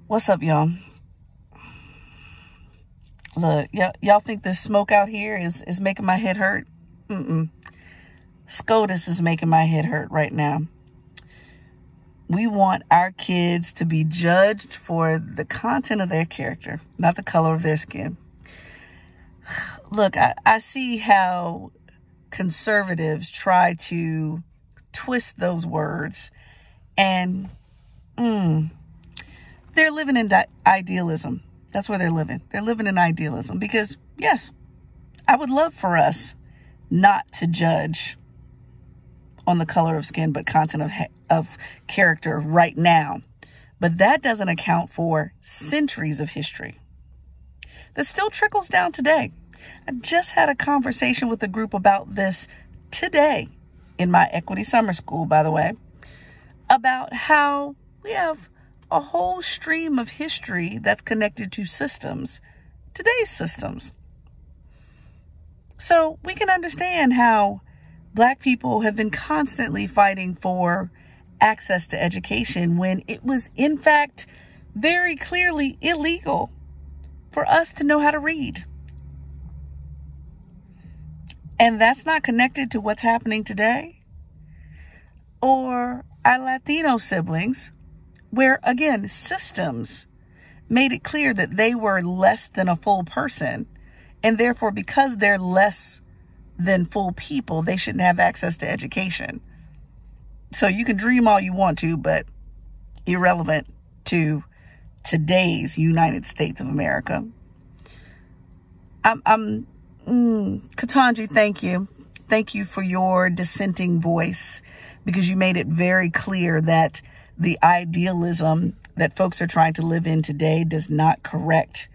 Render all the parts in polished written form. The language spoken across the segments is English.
What's up, y'all? Look, y'all think this smoke out here is making my head hurt? SCOTUS is making my head hurt right now. We want our kids to be judged for the content of their character, not the color of their skin. Look, I see how conservatives try to twist those words, and they're living in idealism. That's where they're living. They're living in idealism because, yes, I would love for us not to judge on the color of skin, but content of character right now. But that doesn't account for centuries of history that still trickles down today. I just had a conversation with a group about this today in my equity summer school, by the way, about how we have a whole stream of history that's connected to systems, today's systems. So we can understand how Black people have been constantly fighting for access to education when it was, in fact, very clearly illegal for us to know how to read. And that's not connected to what's happening today. Or our Latino siblings, where, again, systems made it clear that they were less than a full person. And therefore, because they're less than full people, they shouldn't have access to education. So you can dream all you want to, but irrelevant to today's United States of America. Katanji, thank you. Thank you for your dissenting voice, because you made it very clear that the idealism that folks are trying to live in today does not correct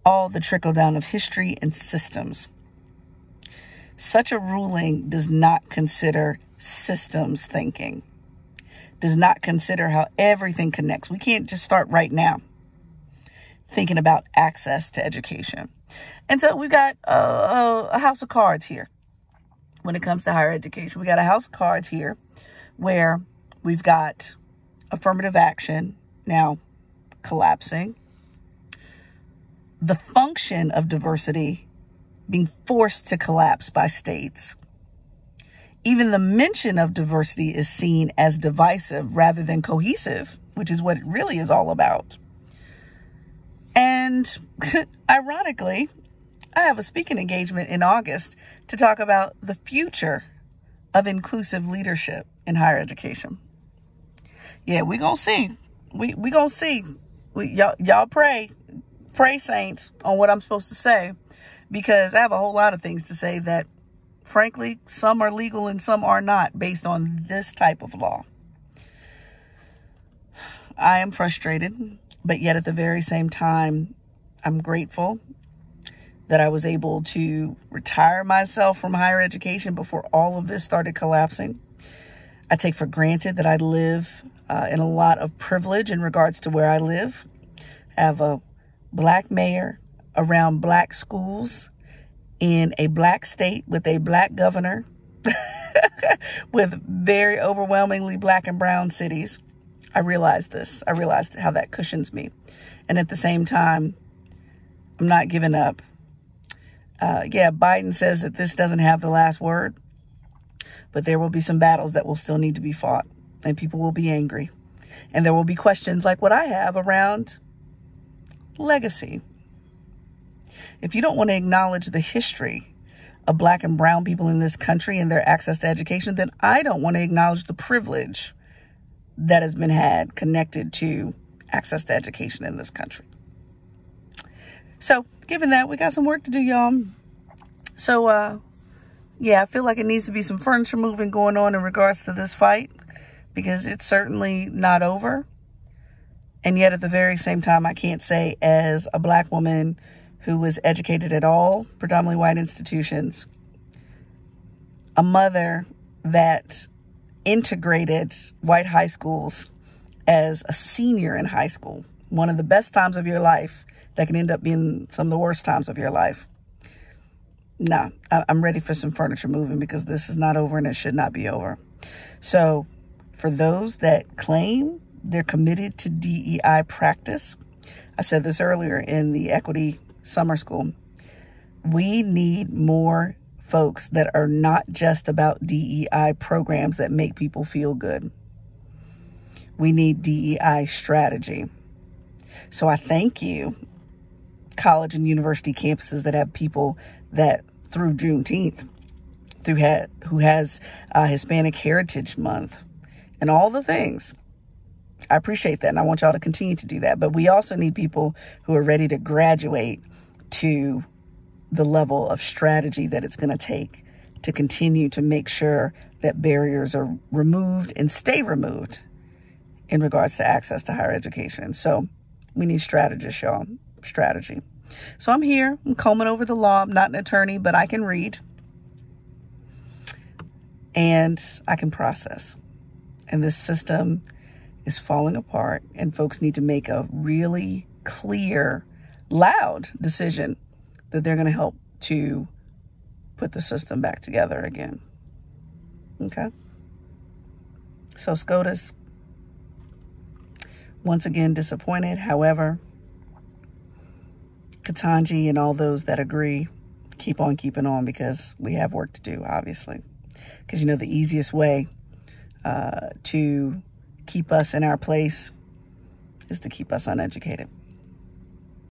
all the trickle down of history and systems. Such a ruling does not consider systems thinking, does not consider how everything connects. We can't just start right now thinking about access to education. And so we've got a house of cards here when it comes to higher education. We got a house of cards here where we've got affirmative action now collapsing, the function of diversity being forced to collapse by states. Even the mention of diversity is seen as divisive rather than cohesive, which is what it really is all about. And ironically, I have a speaking engagement in August to talk about the future of inclusive leadership in higher education. Yeah, we're going to see. We going to see. Y'all pray, saints, on what I'm supposed to say, because I have a whole lot of things to say that, frankly, some are legal and some are not based on this type of law. I am frustrated, but yet at the very same time, I'm grateful that I was able to retire myself from higher education before all of this started collapsing. I take for granted that I live in a lot of privilege in regards to where I live. I have a Black mayor around Black schools in a Black state with a Black governor with very overwhelmingly Black and brown cities. I realized this. I realized how that cushions me. And at the same time, I'm not giving up. Biden says that this doesn't have the last word, but there will be some battles that will still need to be fought, and people will be angry. And there will be questions like what I have around legacy. If you don't want to acknowledge the history of Black and brown people in this country and their access to education, then I don't want to acknowledge the privilege that has been had connected to access to education in this country. So, given that, we got some work to do, y'all. So, I feel like it needs to be some furniture moving going on in regards to this fight, because it's certainly not over. And yet, at the very same time, I can't say, as a Black woman who was educated at all predominantly white institutions, a mother that integrated white high schools as a senior in high school, one of the best times of your life that can end up being some of the worst times of your life. No, I'm ready for some furniture moving, because this is not over and it should not be over. So for those that claim They're committed to DEI practice. I said this earlier in the Equity Summer School. We need more folks that are not just about DEI programs that make people feel good. We need DEI strategy. So I thank you, college and university campuses that have people that through Juneteenth, who has Hispanic Heritage Month and all the things. I appreciate that, and I want y'all to continue to do that. But we also need people who are ready to graduate to the level of strategy that it's going to take to continue to make sure that barriers are removed and stay removed in regards to access to higher education. So we need strategists, y'all. Strategy. So I'm here. I'm combing over the law. I'm not an attorney, but I can read. And I can process. And this system is falling apart. And folks need to make a really clear, loud decision that they're going to help to put the system back together again. Okay? So SCOTUS, once again, disappointed. However, Ketanji and all those that agree, keep on keeping on, because we have work to do, obviously. Because, you know, the easiest way to keep us in our place is to keep us uneducated.